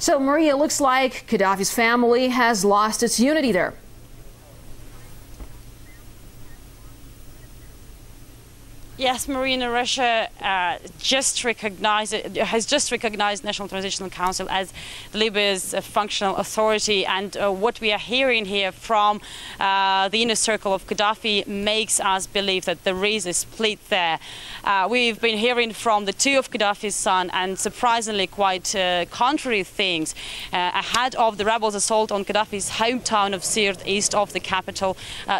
So, Maria, it looks like Gaddafi's family has lost its unity there. Yes, Marina, Russia has just recognized National Transitional Council as Libya's functional authority, and what we are hearing here from the inner circle of Gaddafi makes us believe that there is a split there. We've been hearing from the two of Gaddafi's sons, and surprisingly quite contrary things. Ahead of the rebels' assault on Gaddafi's hometown of Sirte, east of the capital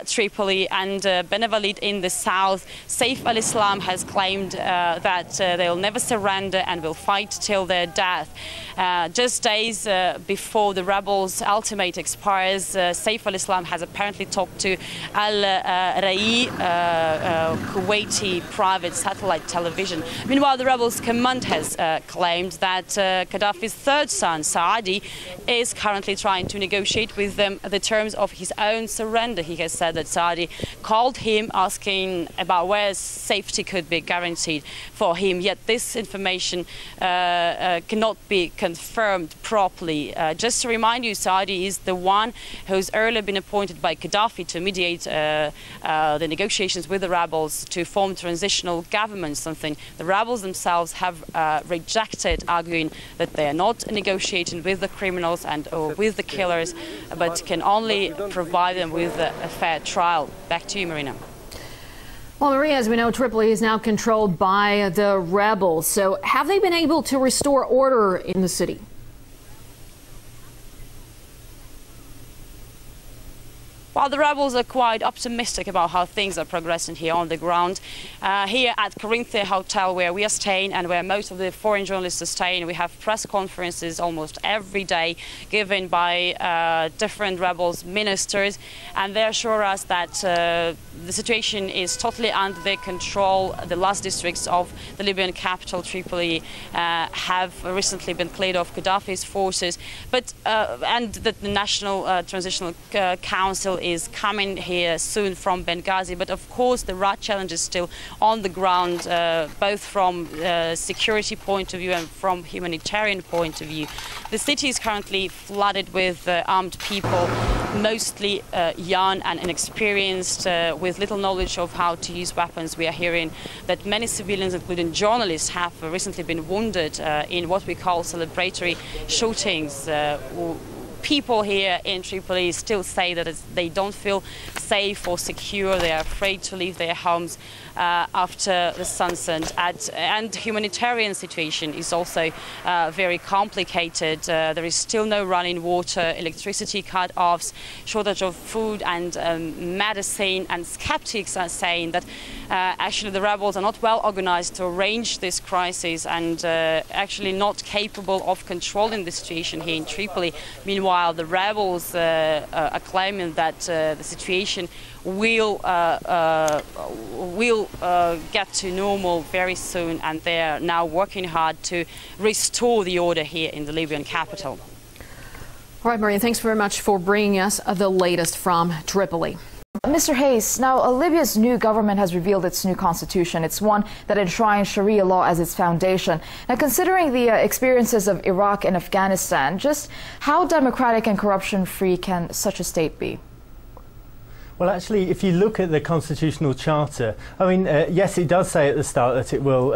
Tripoli, and Benevalid in the south, Saif al-Islam has claimed that they'll never surrender and will fight till their death. Just days before the rebels' ultimate expires, Saif al-Islam has apparently talked to Al-Rai, Kuwaiti private satellite television. Meanwhile, the rebels' command has claimed that Gaddafi's third son, Saadi, is currently trying to negotiate with them the terms of his own surrender. He has said that Saadi called him asking about where safety could be guaranteed for him, yet this information cannot be confirmed properly. Just to remind you, Saadi is the one who's earlier been appointed by Gaddafi to mediate the negotiations with the rebels to form transitional government, something the rebels themselves have rejected, arguing that they are not negotiating with the criminals and or with the killers, but can only provide them with a fair trial. Back to you, Marina. Well, Maria, as we know, Tripoli is now controlled by the rebels. So have they been able to restore order in the city? While the rebels are quite optimistic about how things are progressing here on the ground, here at Corinthia Hotel, where we are staying and where most of the foreign journalists are staying, we have press conferences almost every day given by different rebels ministers, and they assure us that the situation is totally under their control. The last districts of the Libyan capital, Tripoli, have recently been cleared of Gaddafi's forces, but and that the National Transitional Council is coming here soon from Benghazi. But of course there are challenges still on the ground, both from security point of view and from humanitarian point of view. The city is currently flooded with armed people, mostly young and inexperienced, with little knowledge of how to use weapons. We are hearing that many civilians, including journalists, have recently been wounded in what we call celebratory shootings. People here in Tripoli still say that they don't feel safe or secure. They are afraid to leave their homes after the sunset. And humanitarian situation is also very complicated. There is still no running water, electricity cut-offs, shortage of food and medicine. And skeptics are saying that actually the rebels are not well organized to arrange this crisis and actually not capable of controlling the situation here in Tripoli. Meanwhile, the rebels are claiming that the situation will get to normal very soon, and they are now working hard to restore the order here in the Libyan capital. All right, Maria, thanks very much for bringing us the latest from Tripoli. Mr. Hayes, now Libya's new government has revealed its new constitution. It's one that enshrines Sharia law as its foundation. Now, considering the experiences of Iraq and Afghanistan, just how democratic and corruption-free can such a state be? Well, actually, if you look at the constitutional charter, I mean, yes, it does say at the start that it will,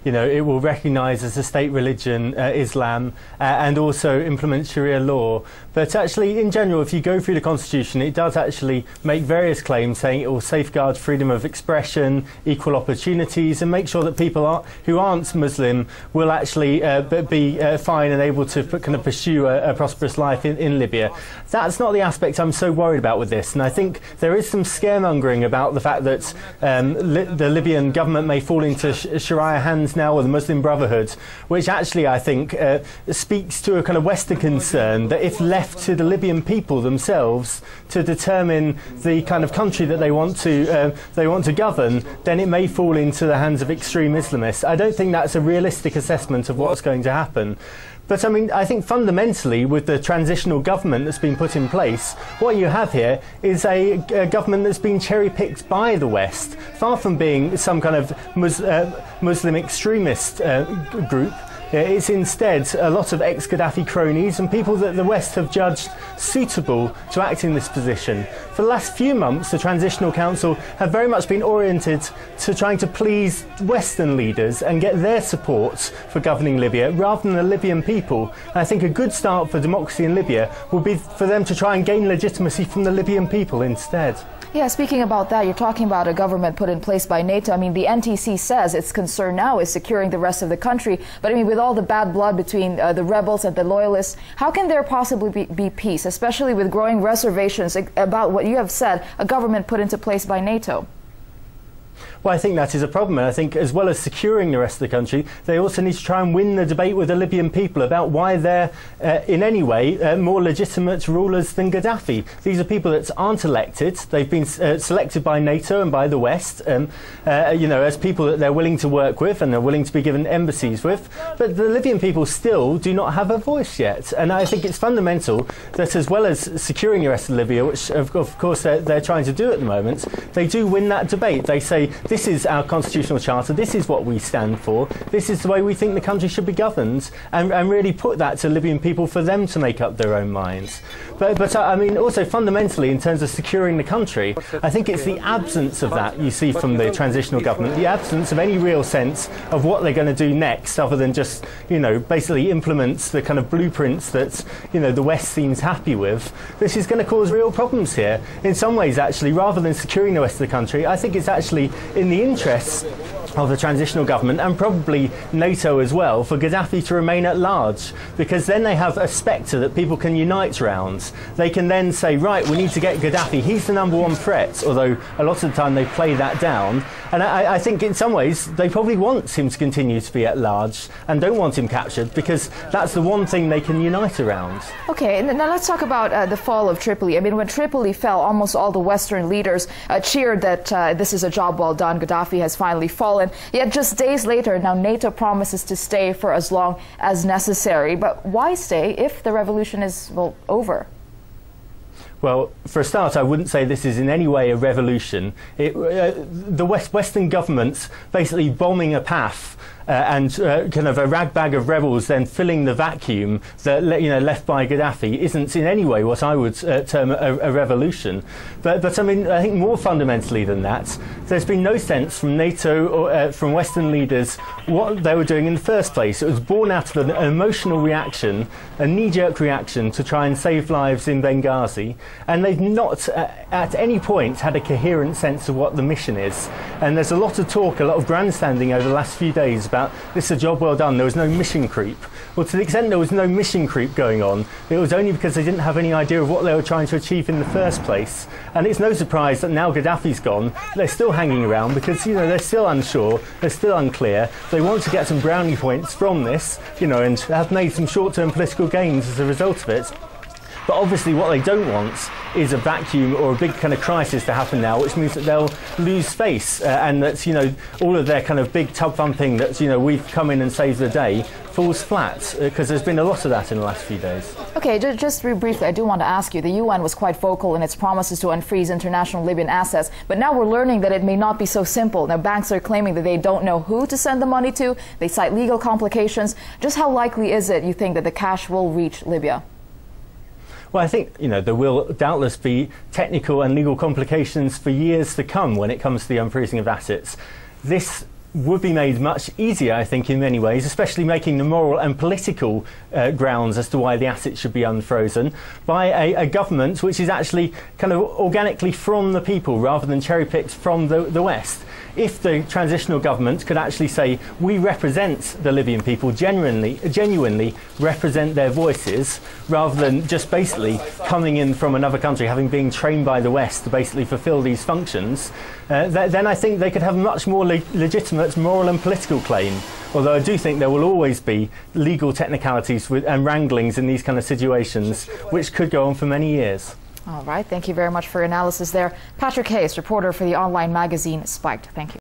it will recognise as a state religion Islam and also implement Sharia law. But actually, in general, if you go through the constitution, it does actually make various claims saying it will safeguard freedom of expression, equal opportunities, and make sure that people who aren't Muslim will actually be fine and able to kind of pursue a prosperous life in Libya. That's not the aspect I'm so worried about with this, and I think there is some scaremongering about the fact that the Libyan government may fall into Sharia hands now, or the Muslim Brotherhood, which actually I think speaks to a kind of Western concern that if left to the Libyan people themselves to determine the kind of country that they want to govern, then it may fall into the hands of extreme Islamists. I don't think that's a realistic assessment of what's going to happen. But I mean, I think fundamentally with the transitional government that's been put in place, what you have here is a government that's been cherry-picked by the West, far from being some kind of Muslim extremist group. It's instead a lot of ex-Gaddafi cronies and people that the West have judged suitable to act in this position. For the last few months, the Transitional Council have very much been oriented to trying to please Western leaders and get their support for governing Libya rather than the Libyan people. And I think a good start for democracy in Libya would be for them to try and gain legitimacy from the Libyan people instead. Yeah, speaking about that, you're talking about a government put in place by NATO. I mean, the NTC says its concern now is securing the rest of the country. But I mean, with all the bad blood between the rebels and the loyalists, how can there possibly be peace, especially with growing reservations about what you have said, a government put into place by NATO? Well, I think that is a problem, and I think as well as securing the rest of the country, they also need to try and win the debate with the Libyan people about why they're in any way more legitimate rulers than Gaddafi. These are people that aren't elected. They've been selected by NATO and by the West, you know, as people that they're willing to work with and they're willing to be given embassies with. But the Libyan people still do not have a voice yet, and I think it's fundamental that as well as securing the rest of Libya, which of course they're trying to do at the moment, they do win that debate. They say, this is our constitutional charter, this is what we stand for, this is the way we think the country should be governed, and really put that to Libyan people for them to make up their own minds. But I mean, also fundamentally, in terms of securing the country, I think it's the absence of that you see from the transitional government, the absence of any real sense of what they're going to do next, other than just, you know, basically implements the kind of blueprints that, you know, the West seems happy with. This is going to cause real problems here. In some ways, actually, rather than securing the rest of the country, I think it's actually in the interests of the transitional government and probably NATO as well for Gaddafi to remain at large, because then they have a spectre that people can unite around. They can then say, right, we need to get Gaddafi, he's the number one threat, although a lot of the time they play that down. And I think in some ways they probably want him to continue to be at large and don't want him captured, because that's the one thing they can unite around. Okay, now let's talk about the fall of Tripoli. I mean, when Tripoli fell, almost all the Western leaders cheered that this is a job well done, Gaddafi has finally fallen. Yet just days later, now NATO promises to stay for as long as necessary. But why stay if the revolution is, well, over? Well, for a start, I wouldn't say this is in any way a revolution. The Western governments basically bombing a path and kind of a ragbag of rebels then filling the vacuum that, you know, left by Gaddafi isn't in any way what I would term a revolution. But I mean, I think more fundamentally than that, there's been no sense from NATO or from Western leaders what they were doing in the first place. It was born out of an emotional reaction, a knee-jerk reaction to try and save lives in Benghazi, and they've not at any point had a coherent sense of what the mission is. And there's a lot of talk, a lot of grandstanding over the last few days about this is a job well done, there was no mission creep. Well, to the extent there was no mission creep going on, it was only because they didn't have any idea of what they were trying to achieve in the first place. And it's no surprise that now Gaddafi's gone, they're still hanging around because, you know, they're still unsure, they're still unclear. They want to get some brownie points from this, you know, and have made some short-term political gains as a result of it. But obviously what they don't want is a vacuum or a big kind of crisis to happen now, which means that they'll lose face and that, you know, all of their kind of big tub thumping that, you know, we've come in and saved the day falls flat, because there's been a lot of that in the last few days. Okay, just very briefly, I do want to ask you, the UN was quite vocal in its promises to unfreeze international Libyan assets, but now we're learning that it may not be so simple. Now banks are claiming that they don't know who to send the money to, they cite legal complications. Just how likely is it, you think, that the cash will reach Libya? Well, I think, you know, there will doubtless be technical and legal complications for years to come when it comes to the unfreezing of assets. This would be made much easier, I think, in many ways, especially making the moral and political grounds as to why the assets should be unfrozen by a government which is actually kind of organically from the people rather than cherry-picked from the West. If the transitional government could actually say, we represent the Libyan people, genuinely represent their voices, rather than just basically coming in from another country, having been trained by the West to basically fulfill these functions, then I think they could have a much more legitimate moral and political claim. Although I do think there will always be legal technicalities and wranglings in these kind of situations, which could go on for many years. All right, thank you very much for your analysis there. Patrick Hayes, reporter for the online magazine Spiked. Thank you.